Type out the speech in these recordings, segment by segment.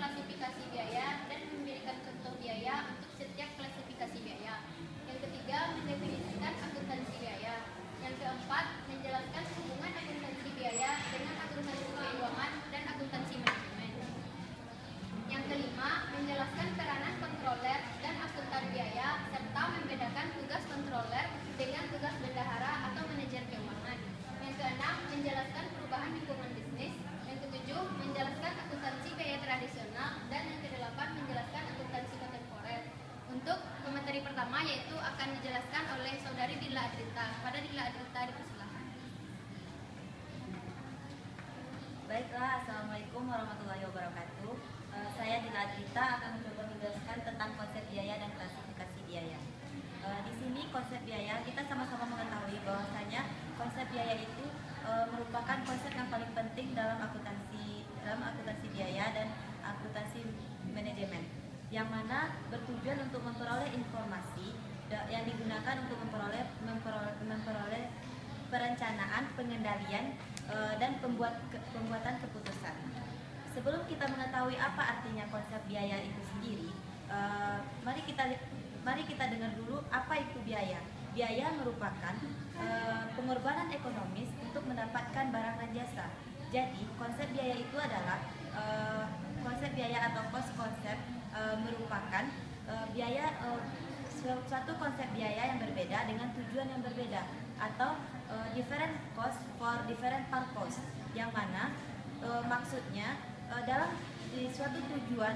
klasifikasi biaya dan memberikan contoh biaya untuk setiap klasifikasi biaya. Yang ketiga, mendefinisikan akuntansi biaya. Yang keempat, menjelaskan hubungan akuntansi biaya dengan akuntansi keuangan dan akuntansi manajemen. Yang kelima, menjelaskan peranan kontroler dan akuntan biaya serta membedakan tugas kontroler dengan tugas bendahara atau manajer keuangan. Yang keenam, menjelaskan perubahan lingkungan bisnis. Yang ketujuh, menjelaskan akuntansi biaya tradisional. Dan yang kedelapan, menjelaskan akuntansi kontemporer. Untuk pemateri pertama yaitu akan dijelaskan oleh Saudari Dila Adrita. Pada Dila Adrita dipersilakan. Baiklah, Assalamualaikum warahmatullahi wabarakatuh. Saya Dila Adrita akan mencoba menjelaskan tentang konsep biaya dan klasifikasi biaya. Di sini konsep biaya kita sama-sama mengetahui bahwasanya konsep biaya itu merupakan konsep yang paling penting dalam akuntansi biaya dan akuntansi manajemen, yang mana bertujuan untuk memperoleh informasi yang digunakan untuk memperoleh perencanaan, pengendalian, dan pembuatan keputusan. Sebelum kita mengetahui apa artinya konsep biaya itu sendiri, mari kita dengar dulu apa itu biaya. Biaya merupakan pengorbanan ekonomis untuk mendapatkan barang dan jasa. Jadi konsep biaya itu adalah konsep biaya atau cost konsep merupakan suatu konsep biaya yang berbeda dengan tujuan yang berbeda, atau different cost for different purpose, yang mana maksudnya di suatu tujuan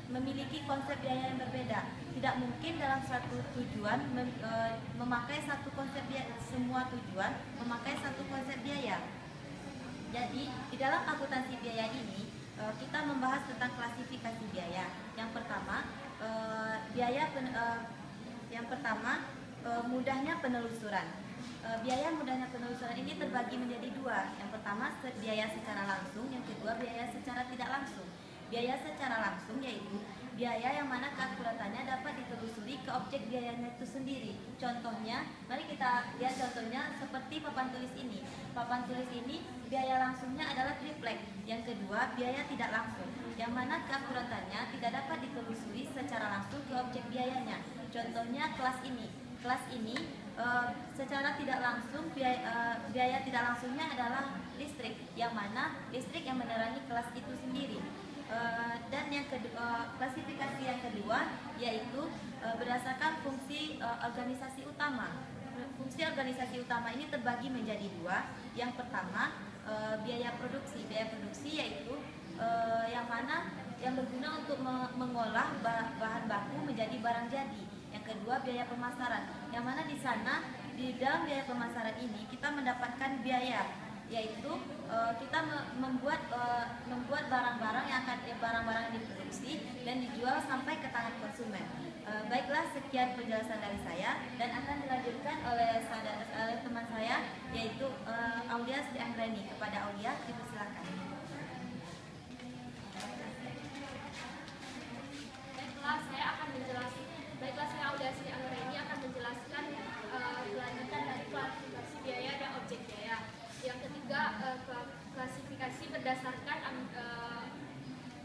memiliki konsep biaya yang berbeda. Tidak mungkin dalam suatu tujuan memakai satu konsep biaya, semua tujuan memakai satu konsep biaya. Jadi di dalam akuntansi biaya ini kita membahas tentang klasifikasi biaya. Yang pertama, mudahnya penelusuran. Biaya mudahnya penelusuran ini terbagi menjadi dua. Yang pertama, biaya secara langsung. Yang kedua, biaya secara tidak langsung. Biaya secara langsung yaitu biaya yang mana keakuratannya dapat ditelusuri ke objek biayanya itu sendiri. Contohnya, mari kita lihat contohnya seperti papan tulis ini. Papan tulis ini biaya langsungnya adalah triplek. Yang kedua, biaya tidak langsung, yang mana keakuratannya tidak dapat ditelusuri secara langsung ke objek biayanya. Contohnya kelas ini. Kelas ini secara tidak langsung biaya tidak langsungnya adalah listrik, yang mana listrik yang menerangi kelas itu sendiri. Dan yang kedua, klasifikasi yang kedua yaitu berdasarkan fungsi organisasi utama. Fungsi organisasi utama ini terbagi menjadi dua. Yang pertama, biaya produksi. Biaya produksi yaitu yang mana yang berguna untuk mengolah bahan baku menjadi barang jadi. Yang kedua, biaya pemasaran, yang mana di sana di dalam biaya pemasaran ini kita mendapatkan biaya, yaitu kita membuat barang-barang yang diproduksi dan dijual sampai ke tangan konsumen. Baiklah, sekian penjelasan dari saya dan akan dilanjutkan oleh teman saya yaitu Aulia Sri Anggreni. Kepada Aulia dipersilakan. Baiklah, saya Aulia Sri Anggreni akan menjelaskan kelanjutan dari klasifikasi biaya dan objek biaya. Yang ketiga, klasifikasi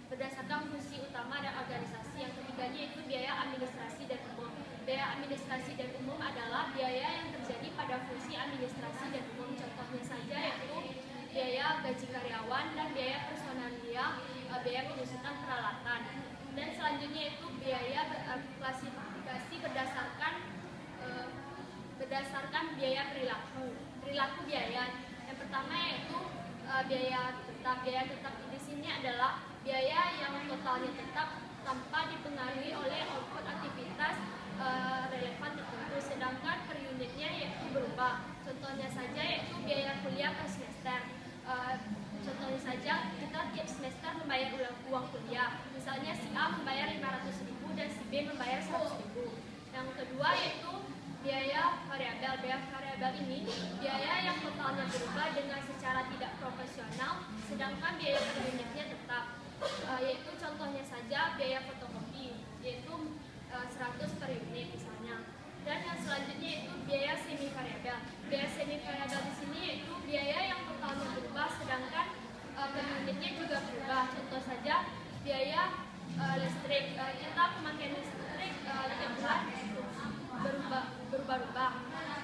berdasarkan fungsi utama dan organisasi. Yang ketiganya itu biaya administrasi dan umum. Biaya administrasi dan umum adalah biaya yang terjadi pada fungsi administrasi dan umum. Contohnya saja yaitu biaya gaji karyawan dan biaya personalia, biaya pengusutan peralatan. Dan selanjutnya itu biaya klasifikasi berdasarkan biaya perilaku biaya. Yang pertama yaitu biaya tetap. Biaya tetap di sini adalah biaya yang totalnya tetap tanpa dipengaruhi oleh output aktivitas relevan tertentu, sedangkan per unitnya yaitu berubah. Contohnya saja yaitu biaya kuliah per semester. Contohnya saja kita tiap semester membayar uang kuliah. Misalnya si A membayar 500.000 dan si B membayar 100.000. Yang kedua yaitu biaya variabel. Biaya variabel ini biaya yang totalnya berubah dengan secara tidak proporsional, sedangkan biaya per unitnya tetap. Yaitu contohnya saja biaya fotokopi, yaitu 100 per unit misalnya. Dan yang selanjutnya itu biaya semi variabel. Biaya semi variabel di sini yaitu biaya yang totalnya berubah sedangkan per unitnya juga berubah. berubah-ubah. Contoh saja biaya listrik, kita pemakaian listrik tiap bulan berubah-ubah.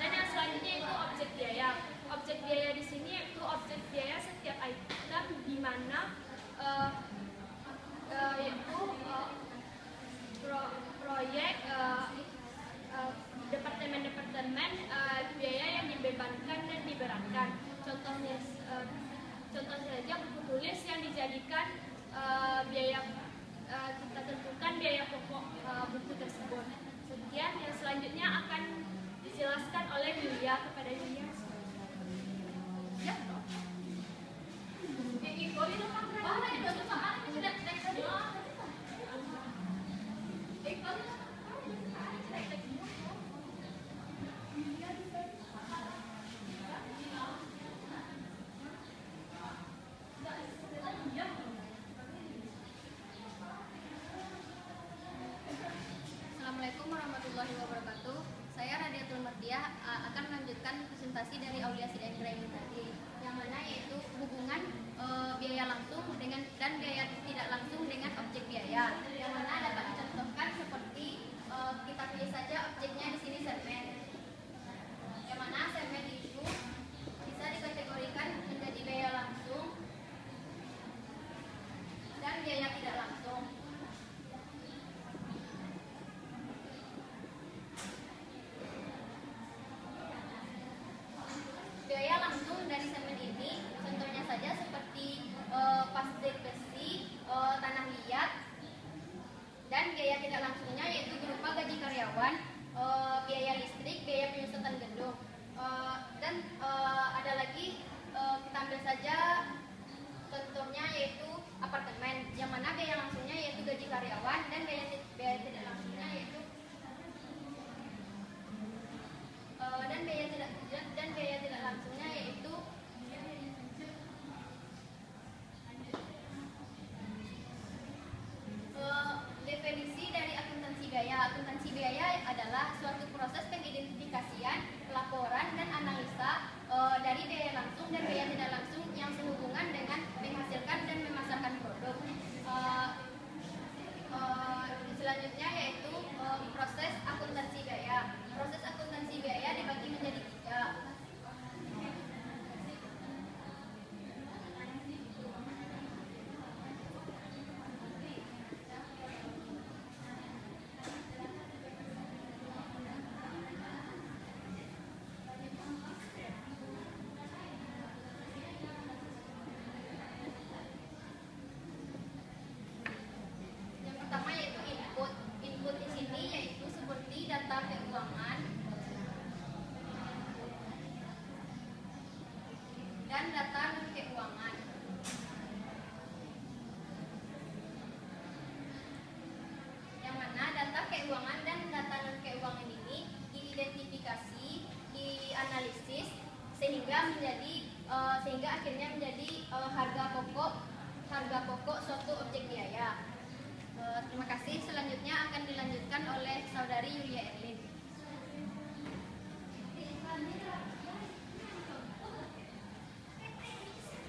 Dan yang selanjutnya itu objek biaya. Objek biaya di sini yaitu objek biaya setiap item di mana yaitu proyek departemen-departemen biaya yang dibebankan dan diberatkan. Contohnya saja buku tulis yang dijadikan biaya kita tentukan biaya pokok buku tersebut. Sekian, yang selanjutnya akan dijelaskan oleh Yulia. Kepada Yulia. Ya. Assalamualaikum warahmatullahi wabarakatuh. Saya Radiatul Mardiah akan melanjutkan presentasi dari Aulia Sidain Ibrahim tadi, yang mana yaitu hubungan biaya langsung dan biaya tidak langsung dengan objek biaya, yang mana dapat dicontohkan seperti kita pilih saja objeknya di sini semen, yang mana semen itu bisa dikategorikan menjadi biaya langsung dan biaya tidak langsung. Biaya langsung dari semen ini contohnya saja seperti pasir besi, tanah liat, dan biaya tidak langsungnya yaitu berupa gaji karyawan, biaya listrik, biaya penyusutan gedung, dan ada lagi kita ambil saja contohnya yaitu apartemen, yang mana biaya langsungnya yaitu gaji karyawan dan biaya tidak langsungnya yaitu biaya tidak langsungnya yaitu definisi dari akuntansi biaya. Akuntansi biaya adalah suatu proses pengidentifikasian, pelaporan, dan analisa dari biaya langsung dan biaya tidak langsung yang sehubungan dengan menghasilkan dan memasarkan produk. Selanjutnya yaitu proses akuntansi biaya. Proses akuntansi biaya dibagi menjadi 3. Yang pertama yaitu input. Input di sini yaitu seperti data keuangan dan data non keuangan. Yang mana data keuangan dan data non keuangan ini diidentifikasi, dianalisis sehingga akhirnya menjadi harga pokok suatu objek biaya. Terima kasih. Selanjutnya akan dilanjutkan oleh saudari Yulia Erlin.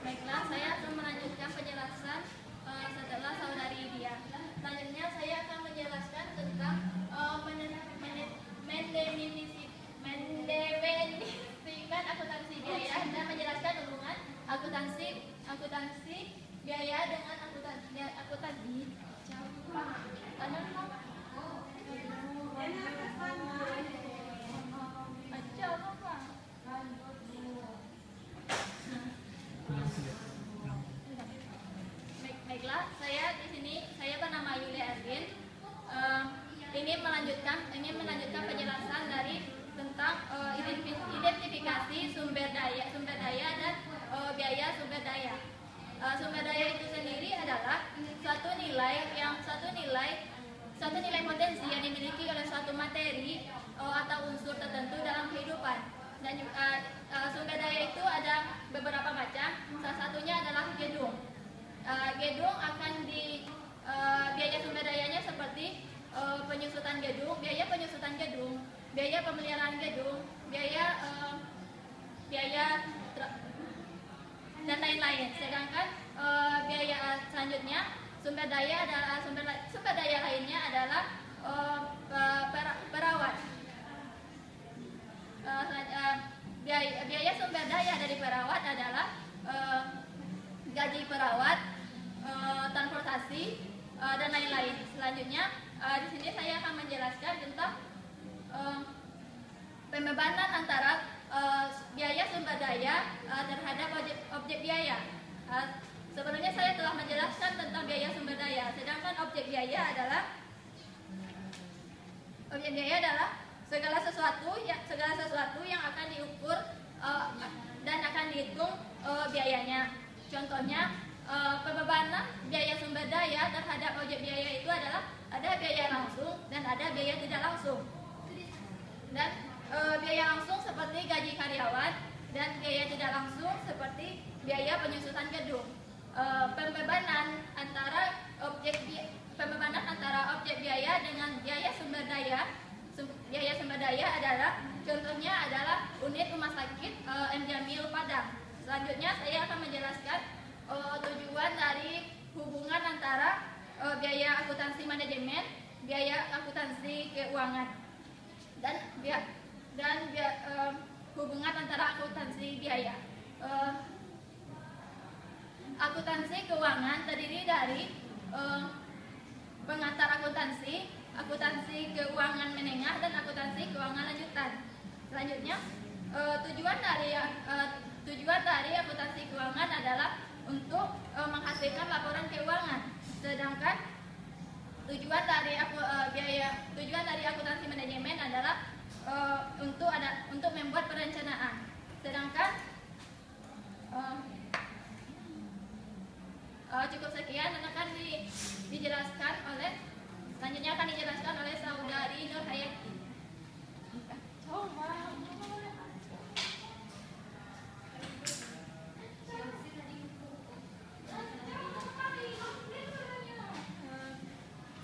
Baiklah, saya akan melanjutkan penjelasan setelah saudari Dia. Selanjutnya saya akan menjelaskan tentang mendefinisikan akuntansi biaya dan menjelaskan hubungan akuntansi biaya dengan akuntansi. Baiklah, saya di sini bernama Yulia Erwin. Ini melanjutkan penjelasan dari tentang identifikasi sumber daya dan biaya sumber daya. Sumber daya itu sendiri adalah suatu nilai potensi yang dimiliki oleh suatu materi atau unsur tertentu dalam kehidupan. Dan sumber daya itu ada beberapa macam. Salah satunya adalah gedung. Gedung akan biaya sumber dayanya seperti penyusutan gedung, biaya pemeliharaan gedung, biaya dan lain-lain. Sedangkan biaya selanjutnya sumber daya adalah sumber daya lainnya adalah perawat. Biaya sumber daya dari perawat adalah gaji perawat, transportasi, dan lain-lain. Selanjutnya di sini saya akan menjelaskan tentang pembebanan antara biaya sumber daya terhadap objek biaya. Sebelumnya saya telah menjelaskan tentang biaya sumber daya, sedangkan objek biaya adalah segala sesuatu yang akan diukur dan akan dihitung biayanya. Contohnya pembebanan biaya sumber daya terhadap objek biaya itu adalah ada biaya langsung dan ada biaya tidak langsung. Dan biaya langsung seperti gaji karyawan dan biaya tidak langsung seperti biaya penyusutan gedung. Pembebanan antara objek biaya dengan biaya sumber daya adalah contohnya adalah unit rumah sakit M. Jamil Padang. Selanjutnya saya akan menjelaskan tujuan dari hubungan antara biaya akuntansi manajemen, biaya akuntansi keuangan, dan hubungan antara akuntansi biaya. Akuntansi keuangan terdiri dari pengantar akuntansi keuangan menengah, dan akuntansi keuangan lanjutan. Selanjutnya, tujuan dari akuntansi keuangan adalah untuk menghasilkan laporan keuangan. Sedangkan tujuan dari akuntansi manajemen adalah untuk membuat perencanaan. Sedangkan cukup sekian dan akan dijelaskan oleh saudari Nur Hayati.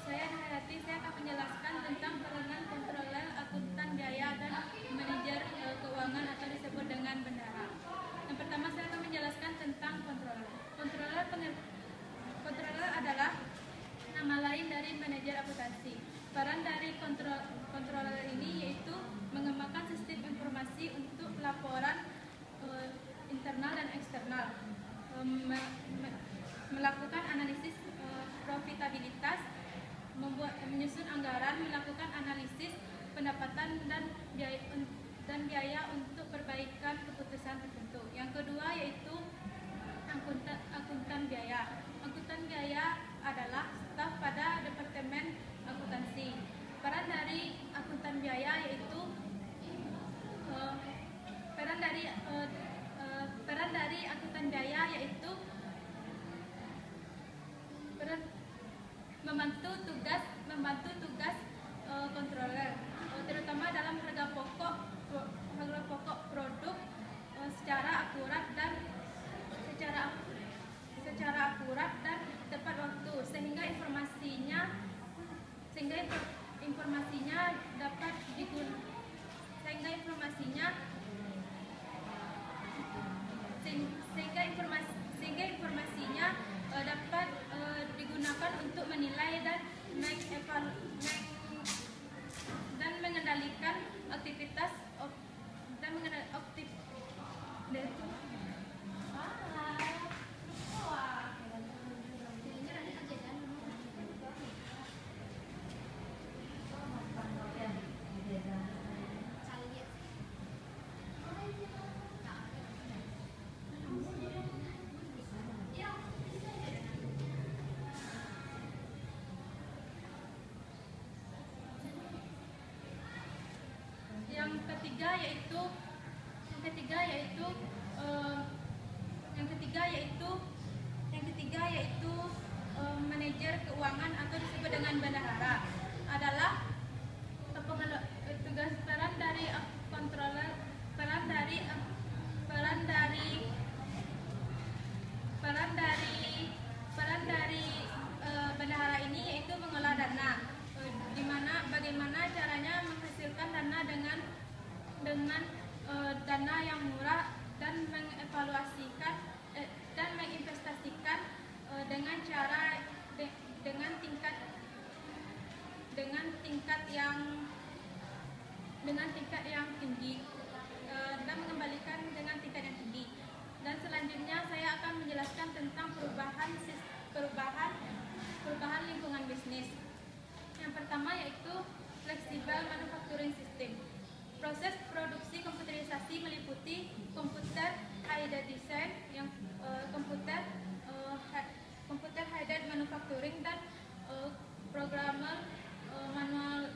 Saya Hayati, saya akan menjelaskan tentang peranan kontroler, akuntan biaya, dan manajer keuangan atau disebut dengan bendahara. Yang pertama saya akan menjelaskan tentang kontroler. Kontroler adalah nama lain dari manajer akuntansi. Peran dari kontroler ini yaitu mengembangkan sistem informasi untuk laporan internal dan eksternal, melakukan analisis profitabilitas, menyusun anggaran, melakukan analisis pendapatan dan biaya untuk perbaikan keputusan tertentu. Yang kedua yaitu akuntan biaya. Akuntan biaya adalah staf pada Departemen Akuntansi. Peran dari akuntan biaya yaitu membantu tugas kontroler, terutama dalam harga pokok produk secara akurat dan tepat waktu, sehingga informasinya dapat digunakan untuk menilai dan mengendalikan aktivitas Yang ketiga yaitu manajer keuangan atau disebut dengan bendahara adalah tugas peran dari kontroler. Peran dari bendahara ini yaitu mengolah dana, bagaimana caranya menghasilkan dana dengan dana yang murah, dan mengevaluasikan dan menginvestasikan dengan cara dengan tingkat yang tinggi dan mengembalikan dengan tingkat yang tinggi. Dan selanjutnya saya akan menjelaskan tentang perubahan lingkungan bisnis. Yang pertama yaitu flexible manufacturing system. Proses produksi komputerisasi meliputi computer aided design, computer aided manufacturing, dan programmer manual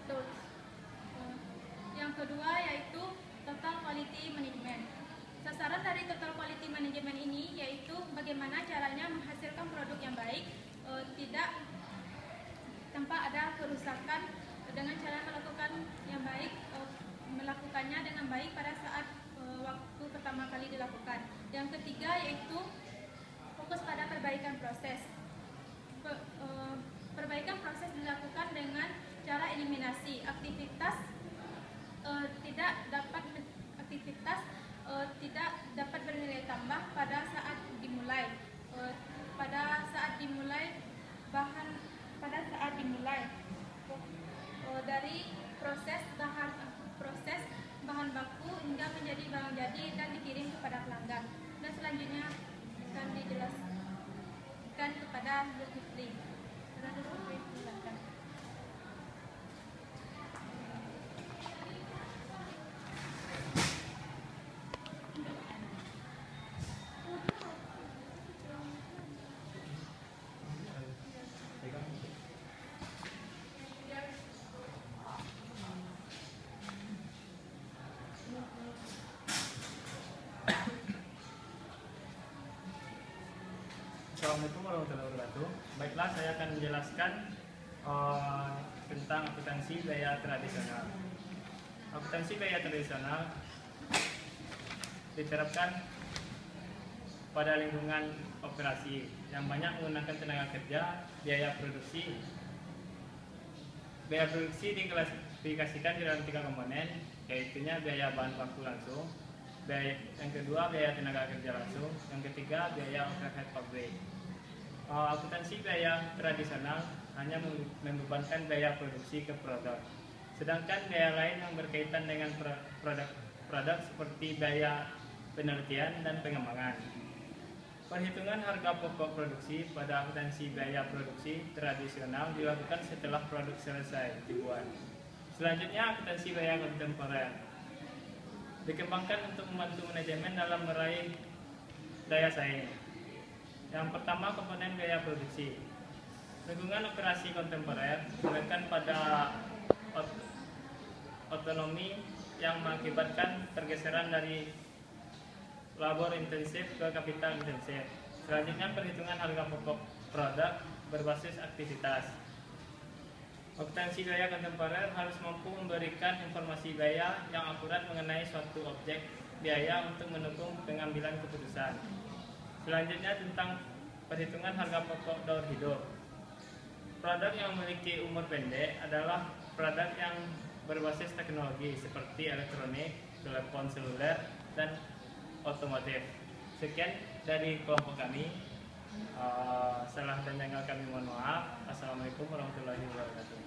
tools. Yang kedua yaitu total quality management. Sasaran dari total quality management ini yaitu bagaimana caranya menghasilkan produk yang baik, tidak tanpa ada kerusakan, dengan cara melakukannya dengan baik pada saat waktu pertama kali dilakukan. Yang ketiga yaitu fokus pada perbaikan proses. Perbaikan proses dilakukan dengan cara eliminasi aktivitas tidak dapat bernilai tambah pada saat dimulai. Dari proses bahan baku hingga menjadi barang jadi dan dikirim kepada pelanggan. Dan selanjutnya akan dijelaskan kepada Zulkifli. Silakan. Assalamualaikum warahmatullahi wabarakatuh. Baiklah, saya akan menjelaskan tentang akuntansi biaya tradisional. Akuntansi biaya tradisional diterapkan pada lingkungan operasi yang banyak menggunakan tenaga kerja. Biaya produksi diklasifikasikan di dalam 3 komponen, yaitu biaya bahan baku langsung, yang kedua biaya tenaga kerja langsung, yang ketiga biaya overhead pabrik. Akuntansi biaya tradisional hanya membebankan biaya produksi ke produk, sedangkan biaya lain yang berkaitan dengan produk seperti biaya penelitian dan pengembangan. Perhitungan harga pokok produksi pada akuntansi biaya produksi tradisional dilakukan setelah produk selesai dibuat. Selanjutnya, akuntansi biaya kontemporer dikembangkan untuk membantu manajemen dalam meraih daya saing. Yang pertama, komponen biaya produksi. Lingkungan operasi kontemporer menekan pada otonomi yang mengakibatkan pergeseran dari labor intensif ke kapital intensif. Selanjutnya, perhitungan harga pokok produk berbasis aktivitas. Akuntansi biaya kontemporer harus mampu memberikan informasi biaya yang akurat mengenai suatu objek biaya untuk mendukung pengambilan keputusan. Selanjutnya, tentang perhitungan harga pokok daur hidup. Produk yang memiliki umur pendek adalah produk yang berbasis teknologi seperti elektronik, telepon seluler, dan otomotif. Sekian dari kelompok kami. Salah dan janggal kami mohon maaf. Assalamualaikum warahmatullahi wabarakatuh.